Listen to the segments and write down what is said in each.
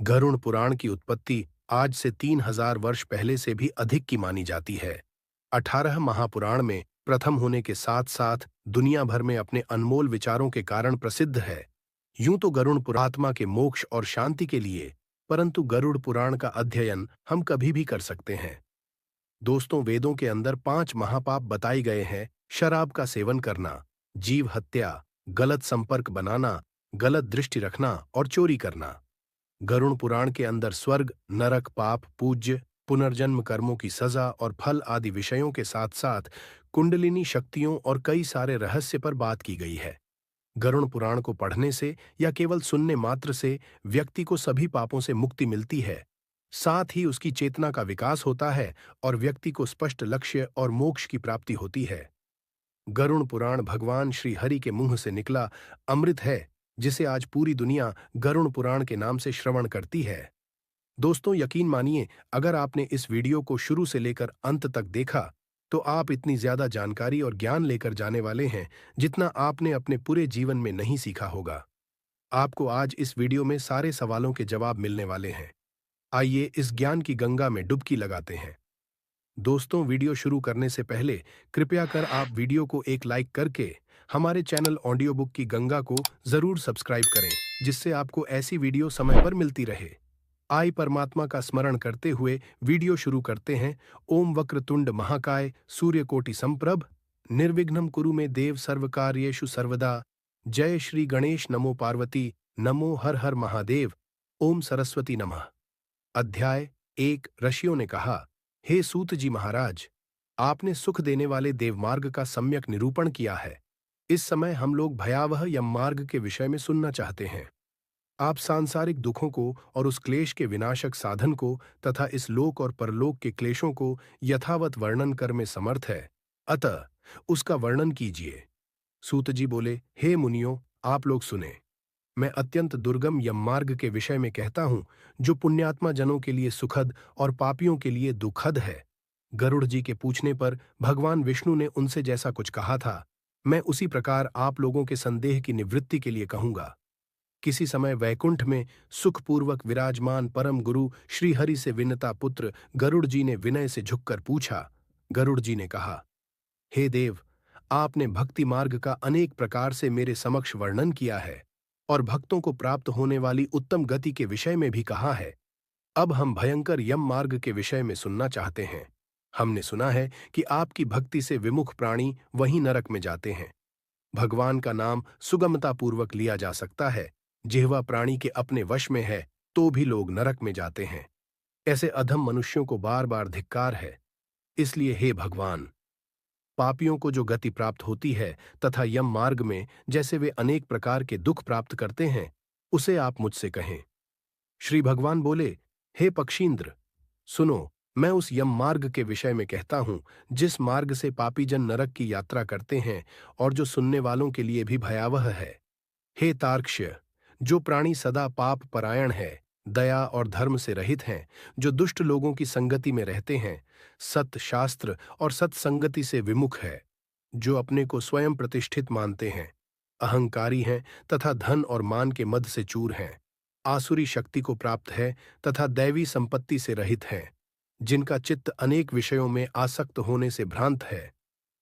गरुड़ पुराण की उत्पत्ति आज से 3000 वर्ष पहले से भी अधिक की मानी जाती है। 18 महापुराण में प्रथम होने के साथ साथ दुनिया भर में अपने अनमोल विचारों के कारण प्रसिद्ध है। यूं तो गरुड़ पुरात्मा के मोक्ष और शांति के लिए, परंतु गरुड़ पुराण का अध्ययन हम कभी भी कर सकते हैं। दोस्तों, वेदों के अंदर 5 महापाप बताए गए हैं: शराब का सेवन करना, जीव हत्या, गलत संपर्क बनाना, गलत दृष्टि रखना और चोरी करना। गरुड़ पुराण के अंदर स्वर्ग, नरक, पाप, पूज्य, पुनर्जन्म, कर्मों की सजा और फल आदि विषयों के साथ साथ कुंडलिनी शक्तियों और कई सारे रहस्य पर बात की गई है। गरुड़ पुराण को पढ़ने से या केवल सुनने मात्र से व्यक्ति को सभी पापों से मुक्ति मिलती है। साथ ही उसकी चेतना का विकास होता है और व्यक्ति को स्पष्ट लक्ष्य और मोक्ष की प्राप्ति होती है। गरुड़ पुराण भगवान श्री हरि के मुंह से निकला अमृत है, जिसे आज पूरी दुनिया गरुड़ पुराण के नाम से श्रवण करती है। दोस्तों, यकीन मानिए, अगर आपने इस वीडियो को शुरू से लेकर अंत तक देखा तो आप इतनी ज्यादा जानकारी और ज्ञान लेकर जाने वाले हैं जितना आपने अपने पूरे जीवन में नहीं सीखा होगा। आपको आज इस वीडियो में सारे सवालों के जवाब मिलने वाले हैं। आइए इस ज्ञान की गंगा में डुबकी लगाते हैं। दोस्तों, वीडियो शुरू करने से पहले कृपया कर आप वीडियो को एक लाइक करके हमारे चैनल ऑडियो बुक की गंगा को जरूर सब्सक्राइब करें, जिससे आपको ऐसी वीडियो समय पर मिलती रहे। आई परमात्मा का स्मरण करते हुए वीडियो शुरू करते हैं। ओम वक्रतुंड महाकाय सूर्यकोटि संप्रभ निर्विघ्नं कुरु मे देव सर्वकार्येषु सर्वदा। जय श्री गणेश, नमो पार्वती, नमो हर हर महादेव, ओम सरस्वती नमः। अध्याय 1। ऋषियों ने कहा, हे सूत जी महाराज, आपने सुख देने वाले देवमार्ग का सम्यक निरूपण किया है। इस समय हम लोग भयावह यम मार्ग के विषय में सुनना चाहते हैं। आप सांसारिक दुखों को और उस क्लेश के विनाशक साधन को तथा इस लोक और परलोक के क्लेशों को यथावत वर्णन कर में समर्थ है, अतः उसका वर्णन कीजिए। सूत जी बोले, हे मुनियों, आप लोग सुने। मैं अत्यंत दुर्गम यम मार्ग के विषय में कहता हूं, जो पुण्यात्मा जनों के लिए सुखद और पापियों के लिए दुखद है। गरुड़ जी के पूछने पर भगवान विष्णु ने उनसे जैसा कुछ कहा था, मैं उसी प्रकार आप लोगों के संदेह की निवृत्ति के लिए कहूंगा। किसी समय वैकुंठ में सुखपूर्वक विराजमान परम गुरु श्रीहरि से विनता पुत्र गरुड़ जी ने विनय से झुककर पूछा। गरुड़ जी ने कहा, हे देव, आपने भक्ति मार्ग का अनेक प्रकार से मेरे समक्ष वर्णन किया है और भक्तों को प्राप्त होने वाली उत्तम गति के विषय में भी कहा है। अब हम भयंकर यम मार्ग के विषय में सुनना चाहते हैं। हमने सुना है कि आपकी भक्ति से विमुख प्राणी वहीं नरक में जाते हैं। भगवान का नाम सुगमतापूर्वक लिया जा सकता है, जिह्वा प्राणी के अपने वश में है तो भी लोग नरक में जाते हैं। ऐसे अधम मनुष्यों को बार बार धिक्कार है। इसलिए हे भगवान, पापियों को जो गति प्राप्त होती है तथा यम मार्ग में जैसे वे अनेक प्रकार के दुख प्राप्त करते हैं, उसे आप मुझसे कहें। श्री भगवान बोले, हे पक्षींद्र, सुनो, मैं उस यम मार्ग के विषय में कहता हूं, जिस मार्ग से पापी जन नरक की यात्रा करते हैं और जो सुनने वालों के लिए भी भयावह है। हे तार्क्ष्य, जो प्राणी सदा पाप परायण है, दया और धर्म से रहित हैं, जो दुष्ट लोगों की संगति में रहते हैं, सत शास्त्र और सत्संगति से विमुख है, जो अपने को स्वयं प्रतिष्ठित मानते हैं, अहंकारी हैं तथा धन और मान के मद से चूर हैं, आसुरी शक्ति को प्राप्त है तथा दैवी संपत्ति से रहित हैं, जिनका चित्त अनेक विषयों में आसक्त होने से भ्रांत है,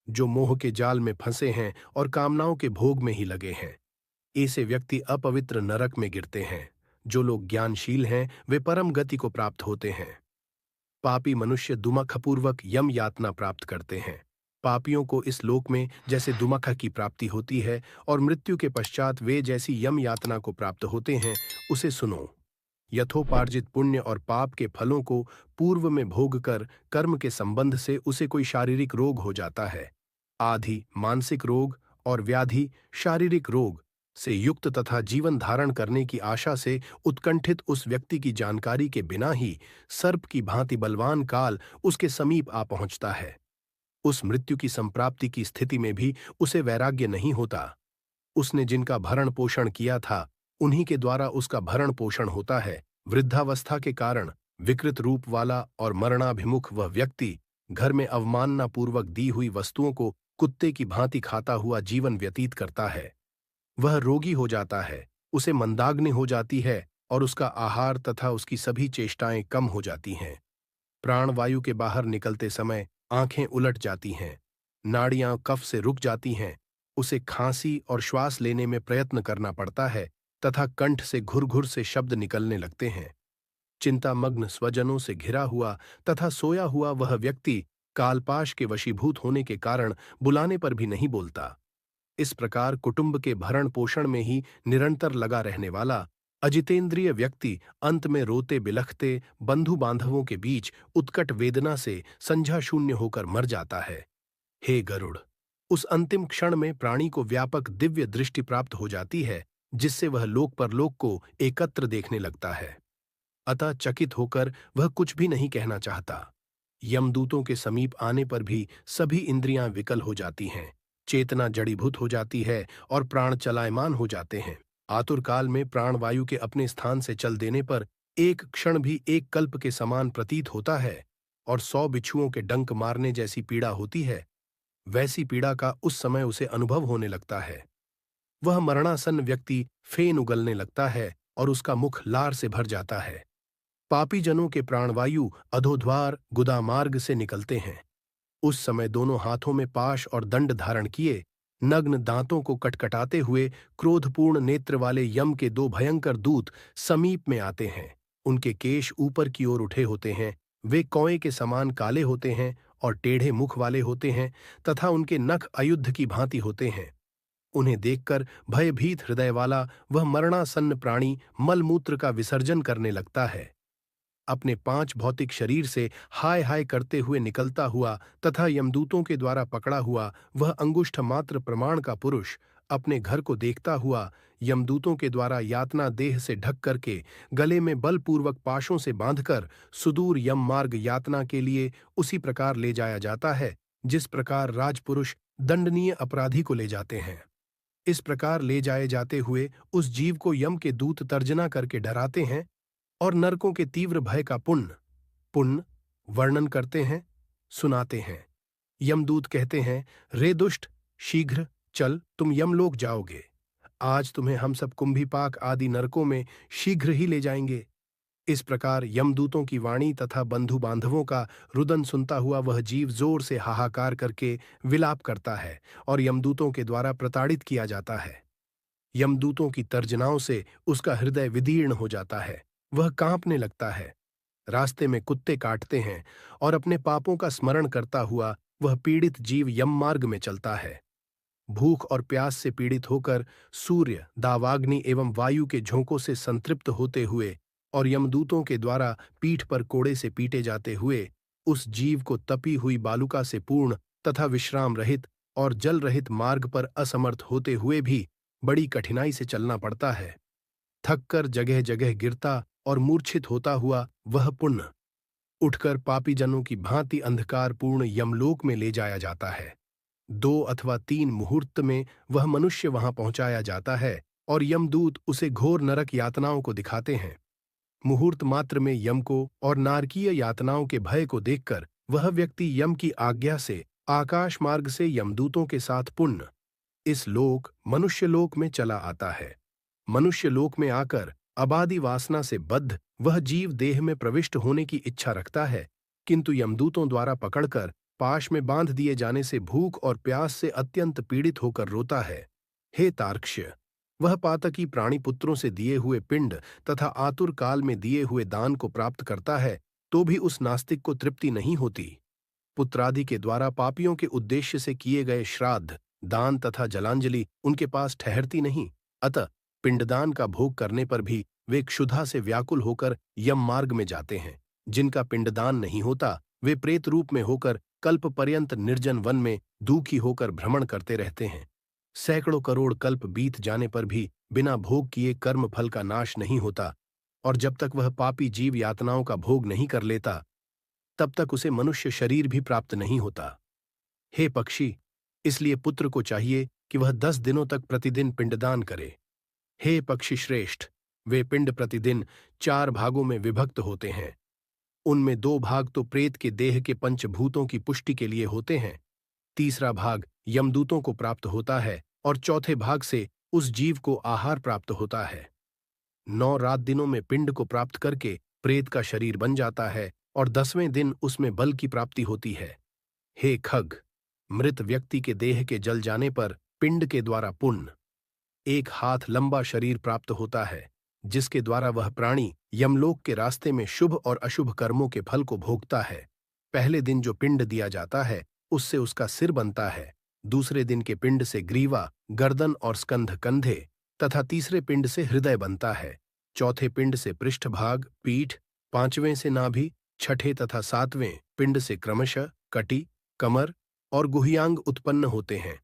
जो मोह के जाल में फंसे हैं और कामनाओं के भोग में ही लगे हैं। ऐसे व्यक्ति अपवित्र नरक में गिरते हैं। जो लोग ज्ञानशील हैं वे परम गति को प्राप्त होते हैं। पापी मनुष्य दुमखपूर्वक यम यातना प्राप्त करते हैं। पापियों को इस लोक में जैसे दुमख की प्राप्ति होती है और मृत्यु के पश्चात वे जैसी यम यातना को प्राप्त होते हैं, उसे सुनो। यथोपार्जित पुण्य और पाप के फलों को पूर्व में भोग कर कर्म के संबंध से उसे कोई शारीरिक रोग हो जाता है। आधि मानसिक रोग और व्याधि शारीरिक रोग से युक्त तथा जीवन धारण करने की आशा से उत्कंठित उस व्यक्ति की जानकारी के बिना ही सर्प की भांति बलवान काल उसके समीप आ पहुंचता है। उस मृत्यु की संप्राप्ति की स्थिति में भी उसे वैराग्य नहीं होता। उसने जिनका भरण पोषण किया था, उन्हीं के द्वारा उसका भरण पोषण होता है। वृद्धावस्था के कारण विकृत रूप वाला और मरणाभिमुख वह व्यक्ति घर में अवमाननापूर्वक दी हुई वस्तुओं को कुत्ते की भांति खाता हुआ जीवन व्यतीत करता है। वह रोगी हो जाता है, उसे मंदाग्नि हो जाती है और उसका आहार तथा उसकी सभी चेष्टाएं कम हो जाती हैं। प्राणवायु के बाहर निकलते समय आंखें उलट जाती हैं, नाड़ियां कफ से रुक जाती हैं, उसे खांसी और श्वास लेने में प्रयत्न करना पड़ता है तथा कंठ से घुर घुर से शब्द निकलने लगते हैं। चिंतामग्न स्वजनों से घिरा हुआ तथा सोया हुआ वह व्यक्ति कालपाश के वशीभूत होने के कारण बुलाने पर भी नहीं बोलता। इस प्रकार कुटुंब के भरण पोषण में ही निरंतर लगा रहने वाला अजितेंद्रिय व्यक्ति अंत में रोते बिलखते बंधु बांधवों के बीच उत्कट वेदना से संझा शून्य होकर मर जाता है। हे गरुड़, उस अंतिम क्षण में प्राणी को व्यापक दिव्य दृष्टि प्राप्त हो जाती है, जिससे वह लोक परलोक को एकत्र देखने लगता है। अतः चकित होकर वह कुछ भी नहीं कहना चाहता। यमदूतों के समीप आने पर भी सभी इंद्रियां विकल हो जाती हैं, चेतना जड़ीभूत हो जाती है और प्राण चलायमान हो जाते हैं। आतुर काल में प्राणवायु के अपने स्थान से चल देने पर एक क्षण भी एक कल्प के समान प्रतीत होता है और 100 बिच्छुओं के डंक मारने जैसी पीड़ा होती है, वैसी पीड़ा का उस समय उसे अनुभव होने लगता है। वह मरणासन्न व्यक्ति फेन उगलने लगता है और उसका मुख लार से भर जाता है। पापी जनों के प्राणवायु अधोद्वार गुदामार्ग से निकलते हैं। उस समय दोनों हाथों में पाश और दंड धारण किए, नग्न दांतों को कटकटाते हुए क्रोधपूर्ण नेत्र वाले यम के 2 भयंकर दूत समीप में आते हैं। उनके केश ऊपर की ओर उठे होते हैं, वे कौए के समान काले होते हैं और टेढ़े मुख वाले होते हैं तथा उनके नख अयुद्ध की भांति होते हैं। उन्हें देखकर भयभीत हृदय वाला वह मरणासन्न प्राणी मलमूत्र का विसर्जन करने लगता है। अपने 5 भौतिक शरीर से हाय हाय करते हुए निकलता हुआ तथा यमदूतों के द्वारा पकड़ा हुआ वह अंगुष्ठ मात्र प्रमाण का पुरुष अपने घर को देखता हुआ यमदूतों के द्वारा यातना देह से ढक करके गले में बलपूर्वक पाशों से बांधकर सुदूर यम मार्ग यातना के लिए उसी प्रकार ले जाया जाता है जिस प्रकार राजपुरुष दंडनीय अपराधी को ले जाते हैं। इस प्रकार ले जाए जाते हुए उस जीव को यम के दूत तर्जना करके डराते हैं और नरकों के तीव्र भय का पुण्य पुण्य वर्णन करते हैं, सुनाते हैं। यमदूत कहते हैं, रे दुष्ट, शीघ्र चल, तुम यमलोक जाओगे। आज तुम्हें हम सब कुंभीपाक आदि नरकों में शीघ्र ही ले जाएंगे। इस प्रकार यमदूतों की वाणी तथा बंधु बांधवों का रुदन सुनता हुआ वह जीव जोर से हाहाकार करके विलाप करता है और यमदूतों के द्वारा प्रताड़ित किया जाता है। यमदूतों की तर्जनाओं से उसका हृदय विदीर्ण हो जाता है, वह कांपने लगता है। रास्ते में कुत्ते काटते हैं और अपने पापों का स्मरण करता हुआ वह पीड़ित जीव यम मार्ग में चलता है। भूख और प्यास से पीड़ित होकर सूर्य, दावाग्नि एवं वायु के झोंकों से संतृप्त होते हुए और यमदूतों के द्वारा पीठ पर कोड़े से पीटे जाते हुए उस जीव को तपी हुई बालुका से पूर्ण तथा विश्राम रहित और जल रहित मार्ग पर असमर्थ होते हुए भी बड़ी कठिनाई से चलना पड़ता है। थककर जगह जगह गिरता और मूर्छित होता हुआ वह पुण्य उठकर पापी जनों की भांति अंधकारपूर्ण यमलोक में ले जाया जाता है। 2 अथवा 3 मुहूर्त में वह मनुष्य वहां पहुंचाया जाता है और यमदूत उसे घोर नरक यातनाओं को दिखाते हैं। मुहूर्त मात्र में यम को और नारकीय यातनाओं के भय को देखकर वह व्यक्ति यम की आज्ञा से आकाश मार्ग से यमदूतों के साथ पुण्य इस लोक मनुष्यलोक में चला आता है। मनुष्यलोक में आकर अबादी वासना से बद्ध वह जीव देह में प्रविष्ट होने की इच्छा रखता है, किंतु यमदूतों द्वारा पकड़कर पाश में बांध दिए जाने से भूख और प्यास से अत्यंत पीड़ित होकर रोता है। हे तार्क्ष्य, वह पातकी प्राणी पुत्रों से दिए हुए पिंड तथा आतुर काल में दिए हुए दान को प्राप्त करता है तो भी उस नास्तिक को तृप्ति नहीं होती। पुत्रादि के द्वारा पापियों के उद्देश्य से किए गए श्राद्ध, दान तथा जलांजलि उनके पास ठहरती नहीं, अतः पिंडदान का भोग करने पर भी वे क्षुधा से व्याकुल होकर यम मार्ग में जाते हैं। जिनका पिंडदान नहीं होता वे प्रेत रूप में होकर कल्प पर्यंत निर्जन वन में दुखी होकर भ्रमण करते रहते हैं। सैकड़ों करोड़ कल्प बीत जाने पर भी बिना भोग किए कर्म फल का नाश नहीं होता और जब तक वह पापी जीव यातनाओं का भोग नहीं कर लेता तब तक उसे मनुष्य शरीर भी प्राप्त नहीं होता। हे पक्षी, इसलिए पुत्र को चाहिए कि वह 10 दिनों तक प्रतिदिन पिंडदान करे। हे पक्षी श्रेष्ठ, वे पिंड प्रतिदिन 4 भागों में विभक्त होते हैं। उनमें 2 भाग तो प्रेत के देह के पंचभूतों की पुष्टि के लिए होते हैं, तीसरा भाग यमदूतों को प्राप्त होता है और चौथे भाग से उस जीव को आहार प्राप्त होता है। 9 रात दिनों में पिंड को प्राप्त करके प्रेत का शरीर बन जाता है और 10वें दिन उसमें बल की प्राप्ति होती है। हे खग, मृत व्यक्ति के देह के जल जाने पर पिंड के द्वारा पुण्य 1 हाथ लंबा शरीर प्राप्त होता है, जिसके द्वारा वह प्राणी यमलोक के रास्ते में शुभ और अशुभ कर्मों के फल को भोगता है। पहले दिन जो पिंड दिया जाता है उससे उसका सिर बनता है, दूसरे दिन के पिंड से ग्रीवा, गर्दन और स्कंध कंधे तथा तीसरे पिंड से हृदय बनता है। चौथे पिंड से पृष्ठभाग, पीठ, 5वें से नाभि, छठे तथा 7वें पिंड से क्रमशः कटी, कमर और गुहियांग उत्पन्न होते हैं।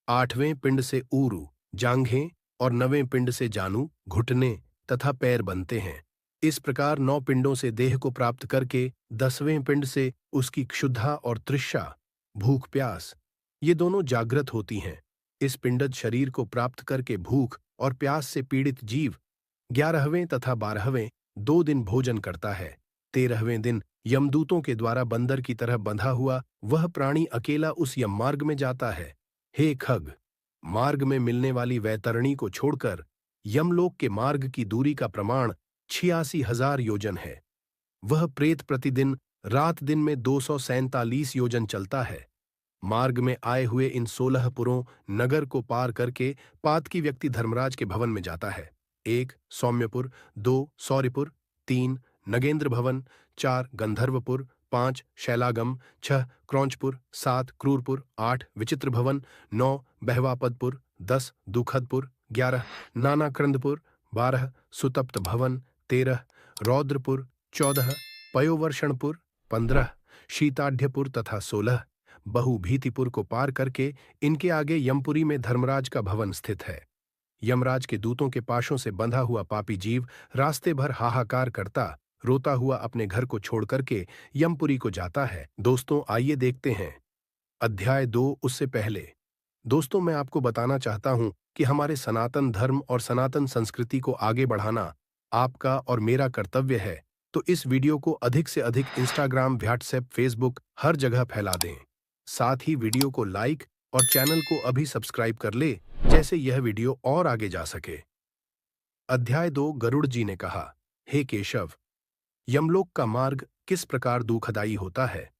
8वें पिंड से ऊरु, जांघें और 9वें पिंड से जानू, घुटने तथा पैर बनते हैं। इस प्रकार 9 पिंडों से देह को प्राप्त करके 10वें पिंड से उसकी क्षुधा और तृष्णा, भूख प्यास, ये दोनों जागृत होती हैं। इस पिंडज शरीर को प्राप्त करके भूख और प्यास से पीड़ित जीव 11वें तथा 12वें 2 दिन भोजन करता है। 13वें दिन यमदूतों के द्वारा बंदर की तरह बंधा हुआ वह प्राणी अकेला उस यममार्ग में जाता है। हे खग, मार्ग में मिलने वाली वैतरणी को छोड़कर यमलोक के मार्ग की दूरी का प्रमाण 86,000 योजन है। वह प्रेत प्रतिदिन रात दिन में 247 योजन चलता है। मार्ग में आए हुए इन 16 पुरों नगर को पार करके पातकी व्यक्ति धर्मराज के भवन में जाता है। 1 सौम्यपुर, 2 सौरिपुर, 3 नगेंद्र भवन, 4 गंधर्वपुर, 5 शैलागम, 6 क्रौंचपुर, 7 क्रूरपुर, 8 विचित्र भवन, 9 बहवापदपुर, 10 दुखदपुर, 11 नानाक्रंदपुर, 12 सुतप्त भवन, 13 रौद्रपुर, 14 पयोवर्षणपुर, 15 शीताढ्यपुर तथा 16 बहुभीतिपुर को पार करके इनके आगे यमपुरी में धर्मराज का भवन स्थित है। यमराज के दूतों के पाशों से बंधा हुआ पापी जीव रास्ते भर हाहाकार करता, रोता हुआ अपने घर को छोड़ करके यमपुरी को जाता है। दोस्तों, आइए देखते हैं अध्याय 2। उससे पहले दोस्तों, मैं आपको बताना चाहता हूं कि हमारे सनातन धर्म और सनातन संस्कृति को आगे बढ़ाना आपका और मेरा कर्तव्य है, तो इस वीडियो को अधिक से अधिक इंस्टाग्राम, व्हाट्सएप, फेसबुक हर जगह फैला दें। साथ ही वीडियो को लाइक और चैनल को अभी सब्सक्राइब कर ले, जैसे यह वीडियो और आगे जा सके। अध्याय 2। गरुड़ जी ने कहा, हे केशव, यमलोक का मार्ग किस प्रकार दुखदायी होता है?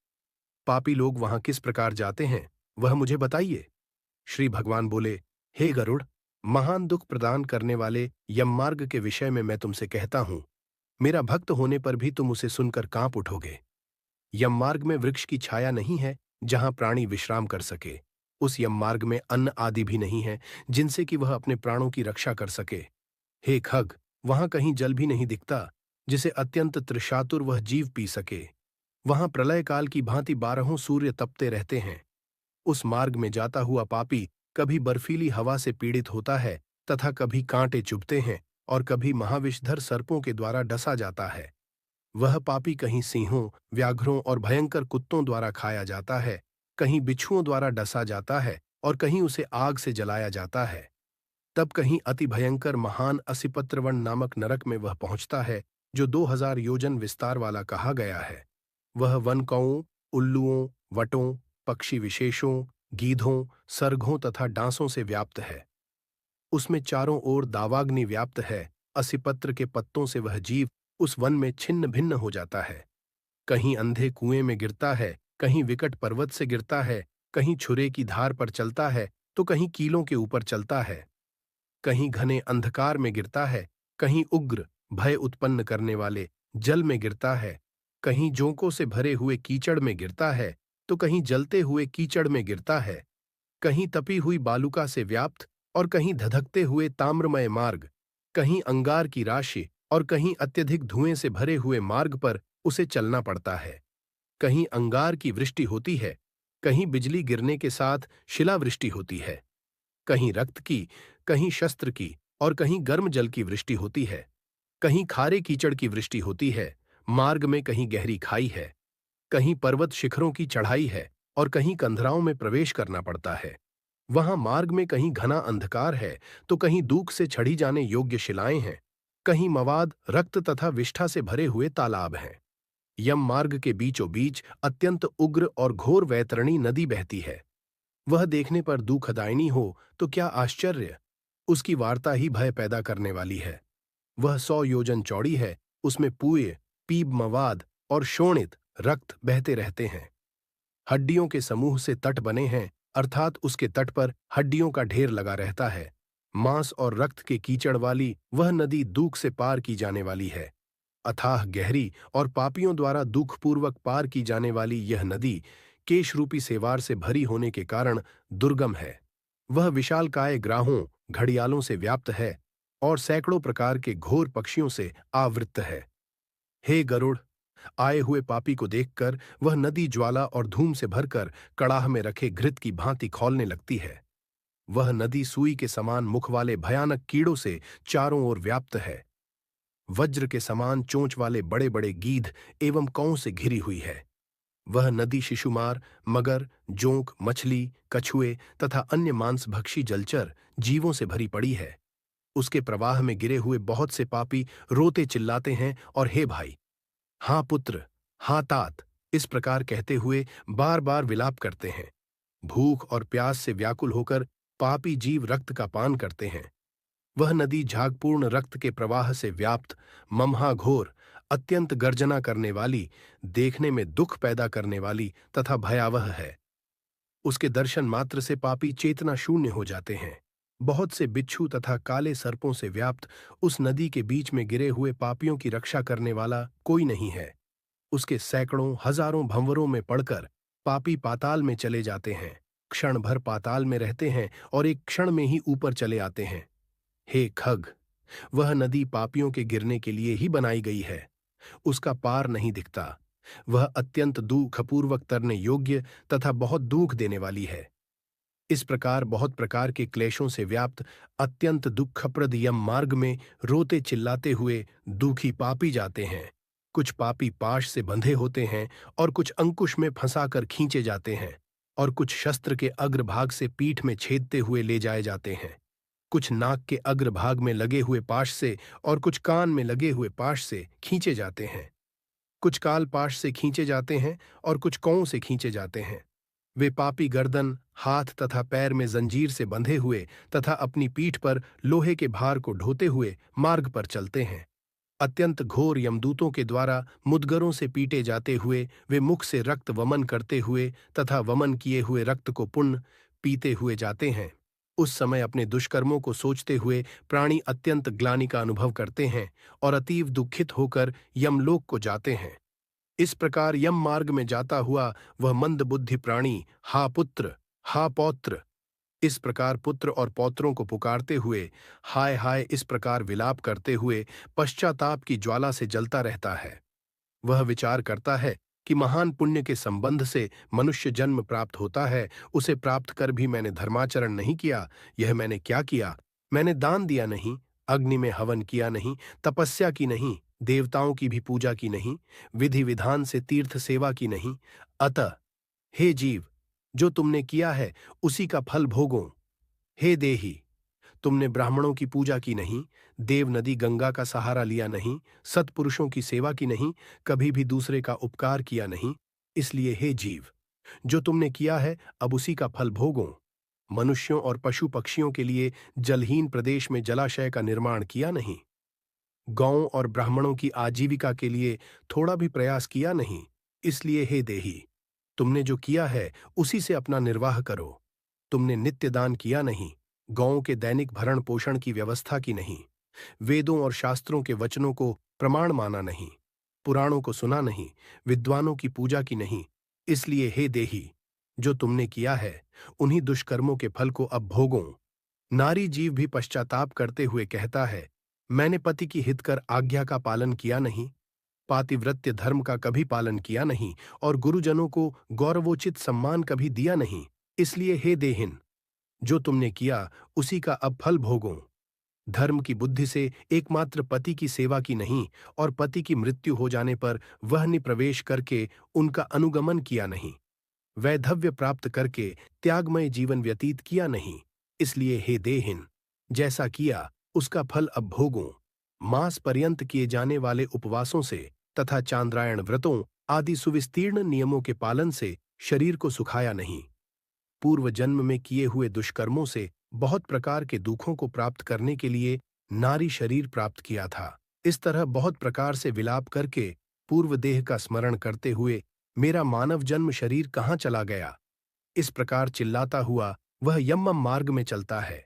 पापी लोग वहां किस प्रकार जाते हैं, वह मुझे बताइए। श्री भगवान बोले, हे गरुड़, महान दुख प्रदान करने वाले यममार्ग के विषय में मैं तुमसे कहता हूं। मेरा भक्त होने पर भी तुम उसे सुनकर कांप उठोगे। यममार्ग में वृक्ष की छाया नहीं है जहां प्राणी विश्राम कर सके। उस यममार्ग में अन्न आदि भी नहीं है जिनसे कि वह अपने प्राणों की रक्षा कर सके। हे खग, वहां कहीं जल भी नहीं दिखता जिसे अत्यंत तृषातुर वह जीव पी सके। वहां प्रलय काल की भांति 12 सूर्य तपते रहते हैं। उस मार्ग में जाता हुआ पापी कभी बर्फीली हवा से पीड़ित होता है तथा कभी कांटे चुभते हैं और कभी महाविषधर सर्पों के द्वारा डसा जाता है। वह पापी कहीं सिंहों, व्याघ्रों और भयंकर कुत्तों द्वारा खाया जाता है, कहीं बिच्छुओं द्वारा डसा जाता है और कहीं उसे आग से जलाया जाता है। तब कहीं अति भयंकर महान असिपत्रवन नामक नरक में वह पहुंचता है, जो 2000 योजन विस्तार वाला कहा गया है। वह वन कौओं, उल्लुओं, वटों, पक्षी विशेषों, गीधों, सर्घों तथा डांसों से व्याप्त है। उसमें चारों ओर दावाग्नि व्याप्त है। असिपत्र के पत्तों से वह जीव उस वन में छिन्न भिन्न हो जाता है। कहीं अंधे कुएं में गिरता है, कहीं विकट पर्वत से गिरता है, कहीं छुरे की धार पर चलता है तो कहीं कीलों के ऊपर चलता है, कहीं घने अंधकार में गिरता है, कहीं उग्र भय उत्पन्न करने वाले जल में गिरता है, कहीं जोंकों से भरे हुए कीचड़ में गिरता है तो कहीं जलते हुए कीचड़ में गिरता है, कहीं तपी हुई बालुका से व्याप्त और कहीं धधकते हुए ताम्रमय मार्ग, कहीं अंगार की राशि और कहीं अत्यधिक धुएं से भरे हुए मार्ग पर उसे चलना पड़ता है। कहीं अंगार की वृष्टि होती है, कहीं बिजली गिरने के साथ शिलावृष्टि होती है, कहीं रक्त की, कहीं शस्त्र की और कहीं गर्म जल की वृष्टि होती है, कहीं खारे कीचड़ की वृष्टि होती है। मार्ग में कहीं गहरी खाई है, कहीं पर्वत शिखरों की चढ़ाई है और कहीं कंधराओं में प्रवेश करना पड़ता है। वहां मार्ग में कहीं घना अंधकार है तो कहीं दूक से छड़ी जाने योग्य शिलाएं हैं, कहीं मवाद, रक्त तथा विष्ठा से भरे हुए तालाब हैं। यम मार्ग के बीचों बीच अत्यंत उग्र और घोर वैतरणी नदी बहती है। वह देखने पर दुखदायिनी हो तो क्या आश्चर्य, उसकी वार्ता ही भय पैदा करने वाली है। वह 100 योजन चौड़ी है, उसमें पूय, पीप मवाद और शोणित रक्त बहते रहते हैं। हड्डियों के समूह से तट बने हैं, अर्थात उसके तट पर हड्डियों का ढेर लगा रहता है। मांस और रक्त के कीचड़ वाली वह नदी दूख से पार की जाने वाली है। अथाह गहरी और पापियों द्वारा दुखपूर्वक पार की जाने वाली यह नदी केशरूपी सेवार से भरी होने के कारण दुर्गम है। वह विशालकाय ग्राहों, घड़ियालों से व्याप्त है और सैकड़ों प्रकार के घोर पक्षियों से आवृत्त है। हे गरुड़, आए हुए पापी को देखकर वह नदी ज्वाला और धूम से भरकर कड़ाह में रखे घृत की भांति खौलने लगती है। वह नदी सुई के समान मुख वाले भयानक कीड़ों से चारों ओर व्याप्त है। वज्र के समान चोंच वाले बड़े बड़े गीध एवं कौओं से घिरी हुई है। वह नदी शिशुमार, मगर, जोंक, मछली, कछुए तथा अन्य मांसभक्षी जलचर जीवों से भरी पड़ी है। उसके प्रवाह में गिरे हुए बहुत से पापी रोते चिल्लाते हैं और हे भाई, हाँ पुत्र, हाँ तात, इस प्रकार कहते हुए बार बार विलाप करते हैं। भूख और प्यास से व्याकुल होकर पापी जीव रक्त का पान करते हैं। वह नदी झागपूर्ण रक्त के प्रवाह से व्याप्त, ममहा घोर, अत्यंत गर्जना करने वाली, देखने में दुख पैदा करने वाली तथा भयावह है। उसके दर्शन मात्र से पापी चेतना शून्य हो जाते हैं। बहुत से बिच्छू तथा काले सर्पों से व्याप्त उस नदी के बीच में गिरे हुए पापियों की रक्षा करने वाला कोई नहीं है। उसके सैकड़ों हजारों भंवरों में पड़कर पापी पाताल में चले जाते हैं, क्षण भर पाताल में रहते हैं और एक क्षण में ही ऊपर चले आते हैं। हे खग, वह नदी पापियों के गिरने के लिए ही बनाई गई है। उसका पार नहीं दिखता। वह अत्यंत दुखपूर्वक तरने योग्य तथा बहुत दुख देने वाली है। इस प्रकार बहुत प्रकार के क्लेशों से व्याप्त अत्यंत दुखप्रद यम मार्ग में रोते चिल्लाते हुए दुखी पापी जाते हैं। कुछ पापी पाश से बंधे होते हैं और कुछ अंकुश में फंसाकर खींचे जाते हैं और कुछ शस्त्र के अग्रभाग से पीठ में छेदते हुए ले जाए जाते हैं। कुछ नाक के अग्रभाग में लगे हुए पाश से और कुछ कान में लगे हुए पाश से खींचे जाते हैं। कुछ काल पाश से खींचे जाते हैं और कुछ कौओं से खींचे जाते हैं। वे पापी गर्दन, हाथ तथा पैर में जंजीर से बंधे हुए तथा अपनी पीठ पर लोहे के भार को ढोते हुए मार्ग पर चलते हैं। अत्यंत घोर यमदूतों के द्वारा मुदगरों से पीटे जाते हुए वे मुख से रक्त वमन करते हुए तथा वमन किए हुए रक्त को पुण्य पीते हुए जाते हैं। उस समय अपने दुष्कर्मों को सोचते हुए प्राणी अत्यंत ग्लानि का अनुभव करते हैं और अतीव दुखित होकर यमलोक को जाते हैं। इस प्रकार यम मार्ग में जाता हुआ वह मंद बुद्धि प्राणी हा पुत्र, हा पौत्र, इस प्रकार पुत्र और पौत्रों को पुकारते हुए हाय हाय इस प्रकार विलाप करते हुए पश्चाताप की ज्वाला से जलता रहता है। वह विचार करता है कि महान पुण्य के संबंध से मनुष्य जन्म प्राप्त होता है, उसे प्राप्त कर भी मैंने धर्माचरण नहीं किया। यह मैंने क्या किया? मैंने दान दिया नहीं, अग्नि में हवन किया नहीं, तपस्या की नहीं, देवताओं की भी पूजा की नहीं, विधि विधान से तीर्थ सेवा की नहीं। अतः हे जीव, जो तुमने किया है उसी का फल भोगो। हे देही, तुमने ब्राह्मणों की पूजा की नहीं, देव नदी गंगा का सहारा लिया नहीं, सत्पुरुषों की सेवा की नहीं, कभी भी दूसरे का उपकार किया नहीं। इसलिए हे जीव, जो तुमने किया है अब उसी का फल भोगो। मनुष्यों और पशु पक्षियों के लिए जलहीन प्रदेश में जलाशय का निर्माण किया नहीं। गौओं और ब्राह्मणों की आजीविका के लिए थोड़ा भी प्रयास किया नहीं। इसलिए हे देही, तुमने जो किया है उसी से अपना निर्वाह करो। तुमने नित्य दान किया नहीं, गौओं के दैनिक भरण पोषण की व्यवस्था की नहीं, वेदों और शास्त्रों के वचनों को प्रमाण माना नहीं, पुराणों को सुना नहीं, विद्वानों की पूजा की नहीं। इसलिए हे देही, जो तुमने किया है उन्हीं दुष्कर्मों के फल को अब भोगो। नारी जीव भी पश्चाताप करते हुए कहता है, मैंने पति की हितकर आज्ञा का पालन किया नहीं, पातिव्रत्य धर्म का कभी पालन किया नहीं और गुरुजनों को गौरवोचित सम्मान कभी दिया नहीं। इसलिए हे देहिन, जो तुमने किया उसी का अब फल भोगो। धर्म की बुद्धि से एकमात्र पति की सेवा की नहीं और पति की मृत्यु हो जाने पर वहनि प्रवेश करके उनका अनुगमन किया नहीं, वैधव्य प्राप्त करके त्यागमय जीवन व्यतीत किया नहीं। इसलिए हे देहिन, जैसा किया उसका फल अब भोगो। मास पर्यंत किए जाने वाले उपवासों से तथा चांद्रायण व्रतों आदि सुविस्तीर्ण नियमों के पालन से शरीर को सुखाया नहीं। पूर्व जन्म में किए हुए दुष्कर्मों से बहुत प्रकार के दुखों को प्राप्त करने के लिए नारी शरीर प्राप्त किया था। इस तरह बहुत प्रकार से विलाप करके पूर्व देह का स्मरण करते हुए मेरा मानव जन्म शरीर कहाँ चला गया, इस प्रकार चिल्लाता हुआ वह यमम मार्ग में चलता है।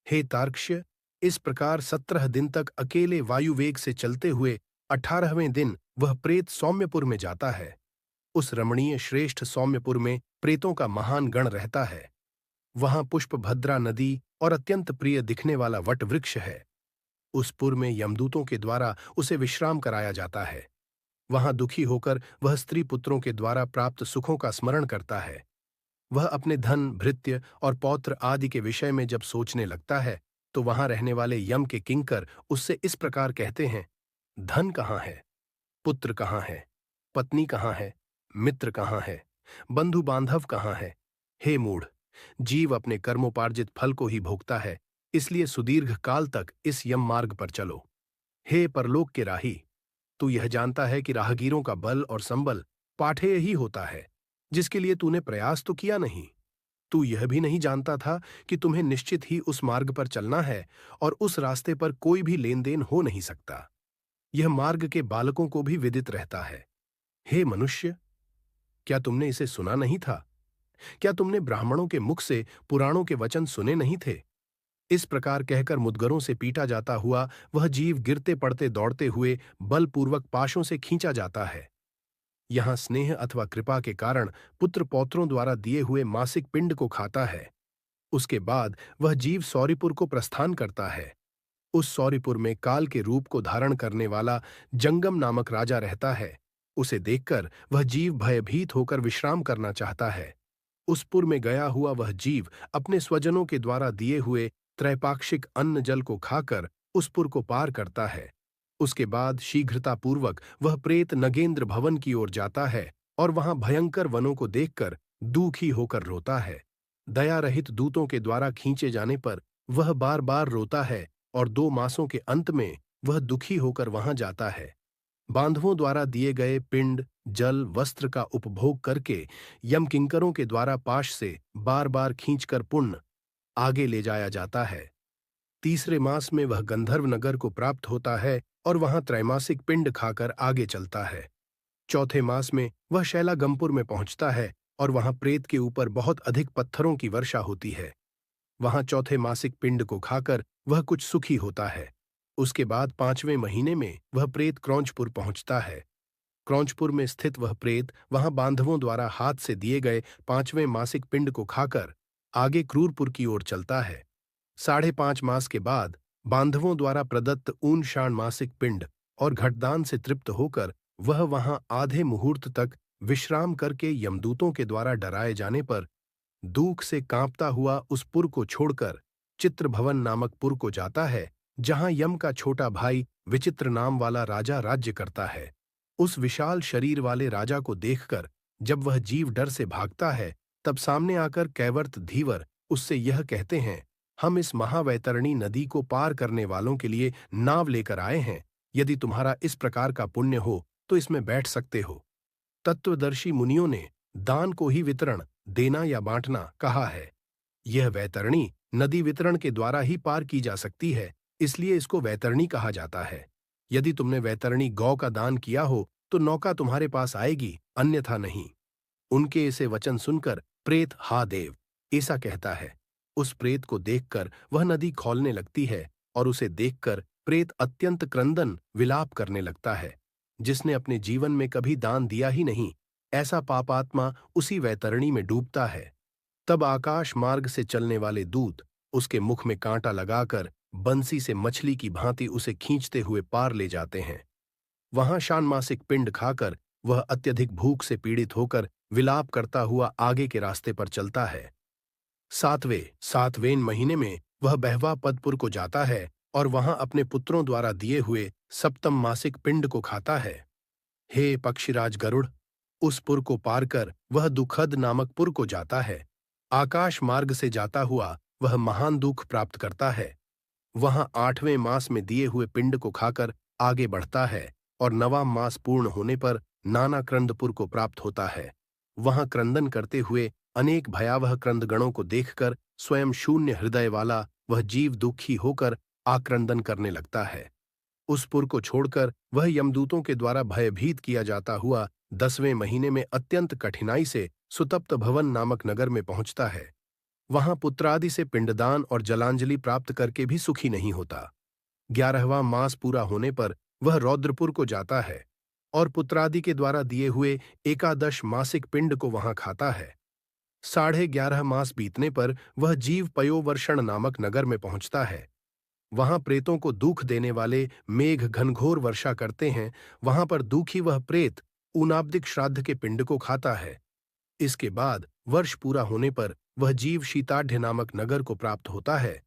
हे तार्क्ष्य, इस प्रकार 17 दिन तक अकेले वायुवेग से चलते हुए 18वें दिन वह प्रेत सौम्यपुर में जाता है। उस रमणीय श्रेष्ठ सौम्यपुर में प्रेतों का महान गण रहता है। वहां पुष्पभद्रा नदी और अत्यंत प्रिय दिखने वाला वट वृक्ष है। उस पुर में यमदूतों के द्वारा उसे विश्राम कराया जाता है। वहां दुखी होकर वह स्त्री पुत्रों के द्वारा प्राप्त सुखों का स्मरण करता है। वह अपने धन, भृत्य और पौत्र आदि के विषय में जब सोचने लगता है तो वहां रहने वाले यम के किंकर उससे इस प्रकार कहते हैं, धन कहाँ है, पुत्र कहाँ है, पत्नी कहाँ है, मित्र कहाँ है, बंधु बांधव कहाँ है। हे मूढ़, जीव अपने कर्मोपार्जित फल को ही भोगता है, इसलिए सुदीर्घ काल तक इस यम मार्ग पर चलो। हे परलोक के राही, तू यह जानता है कि राहगीरों का बल और संबल पाठेय ही होता है, जिसके लिए तूने प्रयास तो किया नहीं। तू यह भी नहीं जानता था कि तुम्हें निश्चित ही उस मार्ग पर चलना है और उस रास्ते पर कोई भी लेन देन हो नहीं सकता। यह मार्ग के बालकों को भी विदित रहता है। हे मनुष्य, क्या तुमने इसे सुना नहीं था? क्या तुमने ब्राह्मणों के मुख से पुराणों के वचन सुने नहीं थे? इस प्रकार कहकर मुद्गरों से पीटा जाता हुआ वह जीव गिरते पड़ते दौड़ते हुए बलपूर्वक पाशों से खींचा जाता है। यहां स्नेह अथवा कृपा के कारण पुत्र पौत्रों द्वारा दिए हुए मासिक पिंड को खाता है। उसके बाद वह जीव सौरिपुर को प्रस्थान करता है। उस सौरिपुर में काल के रूप को धारण करने वाला जंगम नामक राजा रहता है। उसे देखकर वह जीव भयभीत होकर विश्राम करना चाहता है। उस पुर में गया हुआ वह जीव अपने स्वजनों के द्वारा दिए हुए त्रैपाक्षिक अन्न जल को खाकर उस पुर को पार करता है। उसके बाद शीघ्रतापूर्वक वह प्रेत नगेंद्र भवन की ओर जाता है और वहां भयंकर वनों को देखकर दुखी होकर रोता है। दया रहित दूतों के द्वारा खींचे जाने पर वह बार बार रोता है और 2 मासों के अंत में वह दुखी होकर वहां जाता है। बांधवों द्वारा दिए गए पिंड, जल, वस्त्र का उपभोग करके यमकिंकरों के द्वारा पाश से बार बार खींचकर पुण्य आगे ले जाया जाता है। तीसरे मास में वह गंधर्व नगर को प्राप्त होता है और वहां त्रैमासिक पिंड खाकर आगे चलता है। चौथे मास में वह शैलागमपुर में पहुंचता है और वहां प्रेत के ऊपर बहुत अधिक पत्थरों की वर्षा होती है। वहां चौथे मासिक पिंड को खाकर वह कुछ सुखी होता है। उसके बाद 5वें महीने में वह प्रेत क्रौंचपुर पहुंचता है। क्रौंचपुर में स्थित वह प्रेत वहां बांधवों द्वारा हाथ से दिए गए 5वें मासिक पिंड को खाकर आगे क्रूरपुर की ओर चलता है। 5.5 मास के बाद बांधवों द्वारा प्रदत्त ऊन-शाण मासिक पिंड और घटदान से तृप्त होकर वह वहां आधे मुहूर्त तक विश्राम करके यमदूतों के द्वारा डराए जाने पर दूख से कांपता हुआ उस पुर को छोड़कर चित्रभवन नामक पुर को जाता है, जहां यम का छोटा भाई विचित्र नाम वाला राजा राज्य करता है। उस विशाल शरीर वाले राजा को देखकर जब वह जीव डर से भागता है, तब सामने आकर कैवर्त धीवर उससे यह कहते हैं, हम इस महावैतरणी नदी को पार करने वालों के लिए नाव लेकर आए हैं। यदि तुम्हारा इस प्रकार का पुण्य हो तो इसमें बैठ सकते हो। तत्वदर्शी मुनियों ने दान को ही वितरण, देना या बांटना कहा है। यह वैतरणी नदी वितरण के द्वारा ही पार की जा सकती है, इसलिए इसको वैतरणी कहा जाता है। यदि तुमने वैतरणी गौ का दान किया हो तो नौका तुम्हारे पास आएगी, अन्यथा नहीं। उनके ऐसे वचन सुनकर प्रेत हा देव ऐसा कहता है। उस प्रेत को देखकर वह नदी खौलने लगती है और उसे देखकर प्रेत अत्यंत क्रंदन विलाप करने लगता है। जिसने अपने जीवन में कभी दान दिया ही नहीं, ऐसा पापात्मा उसी वैतरणी में डूबता है। तब आकाश मार्ग से चलने वाले दूत उसके मुख में कांटा लगाकर बंसी से मछली की भांति उसे खींचते हुए पार ले जाते हैं। वहां षाण्मासिक पिंड खाकर वह अत्यधिक भूख से पीड़ित होकर विलाप करता हुआ आगे के रास्ते पर चलता है। सातवें महीने में वह बहवा पदपुर को जाता है और वहां अपने पुत्रों द्वारा दिए हुए सप्तम मासिक पिंड को खाता है। हे पक्षीराज गरुड़, उस पुर को पार कर वह दुखद नामक पुर को जाता है। आकाश मार्ग से जाता हुआ वह महान दुख प्राप्त करता है। वहां 8वें मास में दिए हुए पिंड को खाकर आगे बढ़ता है और 9वां मास पूर्ण होने पर नाना क्रंदपुर को प्राप्त होता है। वहां क्रंदन करते हुए अनेक भयावह क्रंदगणों को देखकर स्वयं शून्य हृदय वाला वह जीव दुखी होकर आक्रंदन करने लगता है। उस पुर को छोड़कर वह यमदूतों के द्वारा भयभीत किया जाता हुआ 10वें महीने में अत्यंत कठिनाई से सुतप्त भवन नामक नगर में पहुंचता है। वहां पुत्रादि से पिंडदान और जलांजलि प्राप्त करके भी सुखी नहीं होता। 11वां मास पूरा होने पर वह रौद्रपुर को जाता है और पुत्रादि के द्वारा दिए हुए एकादश मासिक पिंड को वहां खाता है। 11.5 मास बीतने पर वह जीव पयोवर्षण नामक नगर में पहुंचता है। वहां प्रेतों को दुख देने वाले मेघ घनघोर वर्षा करते हैं। वहां पर दुखी वह प्रेत ऊनाब्दिक श्राद्ध के पिंड को खाता है। इसके बाद वर्ष पूरा होने पर वह जीव शीताढ्य नामक नगर को प्राप्त होता है।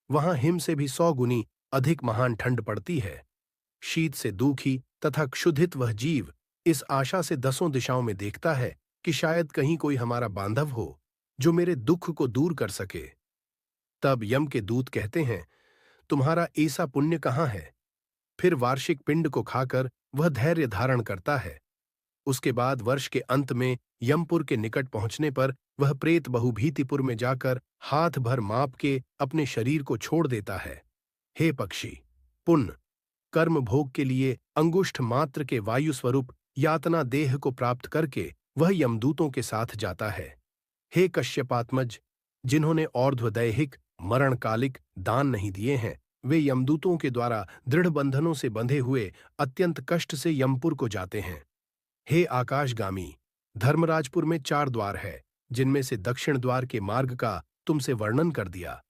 वहां हिम से भी 100 गुनी अधिक महान ठंड पड़ती है। शीत से दुखी तथा क्षुधित वह जीव इस आशा से 10 दिशाओं में देखता है कि शायद कहीं कोई हमारा बांधव हो जो मेरे दुख को दूर कर सके। तब यम के दूत कहते हैं, तुम्हारा ऐसा पुण्य कहाँ है? फिर वार्षिक पिंड को खाकर वह धैर्य धारण करता है। उसके बाद वर्ष के अंत में यमपुर के निकट पहुंचने पर वह प्रेत बहुभीतिपुर में जाकर हाथ भर माप के अपने शरीर को छोड़ देता है। हे पक्षी, पुण्य कर्म भोग के लिए अंगुष्ठ मात्र के वायु स्वरूप यातना देह को प्राप्त करके वह यमदूतों के साथ जाता है। हे कश्यपात्मज, जिन्होंने और्ध्वदैहिक मरणकालिक दान नहीं दिए हैं, वे यमदूतों के द्वारा दृढ़ बंधनों से बंधे हुए अत्यंत कष्ट से यमपुर को जाते हैं। हे आकाशगामी, धर्मराजपुर में 4 द्वार है, जिनमें से दक्षिण द्वार के मार्ग का तुमसे वर्णन कर दिया।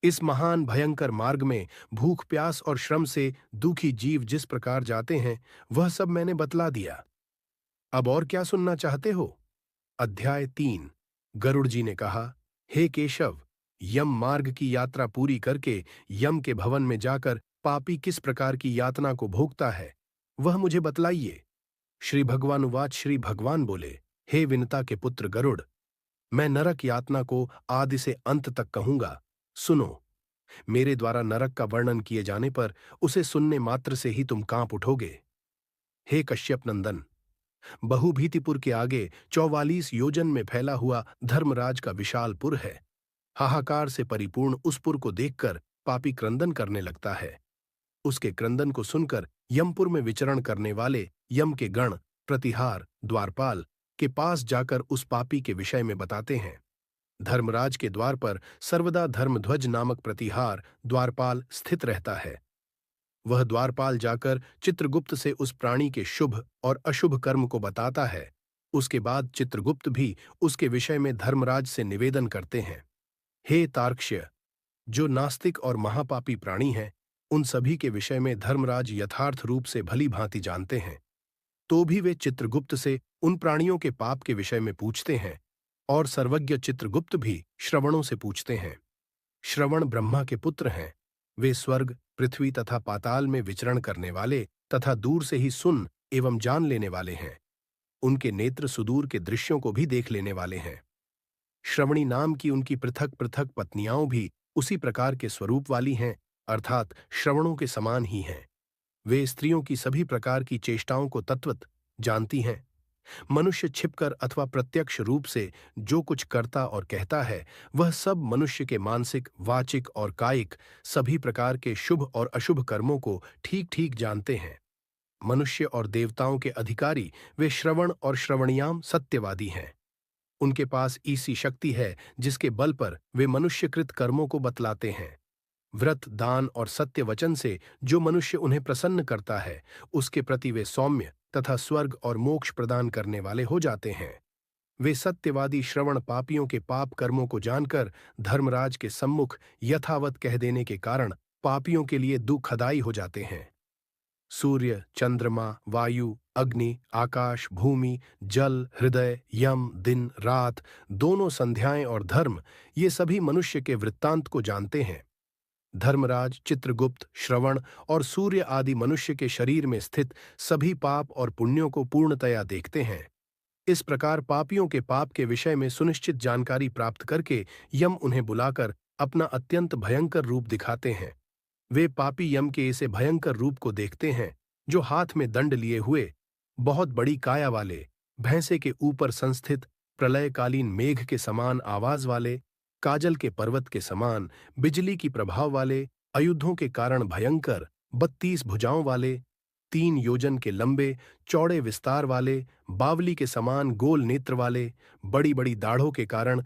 इस महान भयंकर मार्ग में भूख प्यास और श्रम से दुखी जीव जिस प्रकार जाते हैं, वह सब मैंने बतला दिया। अब और क्या सुनना चाहते हो? अध्याय 3। गरुड़ जी ने कहा, हे केशव, यम मार्ग की यात्रा पूरी करके यम के भवन में जाकर पापी किस प्रकार की यातना को भोगता है, वह मुझे बतलाइए। श्री भगवानुवाच। श्री भगवान बोले, हे विनता के पुत्र गरुड़, मैं नरक यातना को आदि से अंत तक कहूंगा। सुनो, मेरे द्वारा नरक का वर्णन किए जाने पर उसे सुनने मात्र से ही तुम कांप उठोगे। हे कश्यप नंदन, बहुभीतिपुर के आगे 44 योजन में फैला हुआ धर्मराज का विशाल पुर है। हाहाकार से परिपूर्ण उस पुर को देखकर पापी क्रंदन करने लगता है। उसके क्रंदन को सुनकर यमपुर में विचरण करने वाले यम के गण प्रतिहार द्वारपाल के पास जाकर उस पापी के विषय में बताते हैं। धर्मराज के द्वार पर सर्वदा धर्मध्वज नामक प्रतिहार द्वारपाल स्थित रहता है। वह द्वारपाल जाकर चित्रगुप्त से उस प्राणी के शुभ और अशुभ कर्म को बताता है। उसके बाद चित्रगुप्त भी उसके विषय में धर्मराज से निवेदन करते हैं। हे तार्क्ष्य, जो नास्तिक और महापापी प्राणी हैं, उन सभी के विषय में धर्मराज यथार्थ रूप से भली भांति जानते हैं, तो भी वे चित्रगुप्त से उन प्राणियों के पाप के विषय में पूछते हैं, और सर्वज्ञ चित्रगुप्त भी श्रवणों से पूछते हैं। श्रवण ब्रह्मा के पुत्र हैं। वे स्वर्ग, पृथ्वी तथा पाताल में विचरण करने वाले तथा दूर से ही सुन एवं जान लेने वाले हैं। उनके नेत्र सुदूर के दृश्यों को भी देख लेने वाले हैं। श्रवणी नाम की उनकी पृथक पृथक पत्नियां भी उसी प्रकार के स्वरूप वाली हैं, अर्थात श्रवणों के समान ही हैं। वे स्त्रियों की सभी प्रकार की चेष्टाओं को तत्वत जानती हैं। मनुष्य छिपकर अथवा प्रत्यक्ष रूप से जो कुछ करता और कहता है, वह सब मनुष्य के मानसिक, वाचिक और कायिक सभी प्रकार के शुभ और अशुभ कर्मों को ठीक ठीक जानते हैं। मनुष्य और देवताओं के अधिकारी वे श्रवण और श्रवणियाम सत्यवादी हैं। उनके पास ऐसी शक्ति है जिसके बल पर वे मनुष्यकृत कर्मों को बतलाते हैं। व्रत, दान और सत्य वचन से जो मनुष्य उन्हें प्रसन्न करता है, उसके प्रति वे सौम्य तथा स्वर्ग और मोक्ष प्रदान करने वाले हो जाते हैं। वे सत्यवादी श्रवण पापियों के पाप कर्मों को जानकर धर्मराज के सम्मुख यथावत कह देने के कारण पापियों के लिए दुखदायी हो जाते हैं। सूर्य, चंद्रमा, वायु, अग्नि, आकाश, भूमि, जल, हृदय, यम, दिन, रात, दोनों संध्याएं और धर्म, ये सभी मनुष्य के वृत्तांत को जानते हैं। धर्मराज, चित्रगुप्त, श्रवण और सूर्य आदि मनुष्य के शरीर में स्थित सभी पाप और पुण्यों को पूर्णतया देखते हैं। इस प्रकार पापियों के पाप के विषय में सुनिश्चित जानकारी प्राप्त करके यम उन्हें बुलाकर अपना अत्यंत भयंकर रूप दिखाते हैं। वे पापी यम के ऐसे भयंकर रूप को देखते हैं, जो हाथ में दंड लिए हुए, बहुत बड़ी काया वाले, भैंसे के ऊपर संस्थित प्रलयकालीन मेघ के समान आवाज वाले, काजल के पर्वत के समान बिजली की प्रभाव वाले, अयुद्धों के कारण भयंकर, 32 भुजाओं वाले, 3 योजन के लंबे चौड़े विस्तार वाले, बावली के समान गोल नेत्र वाले, बड़ी बड़ी दाढ़ों के कारण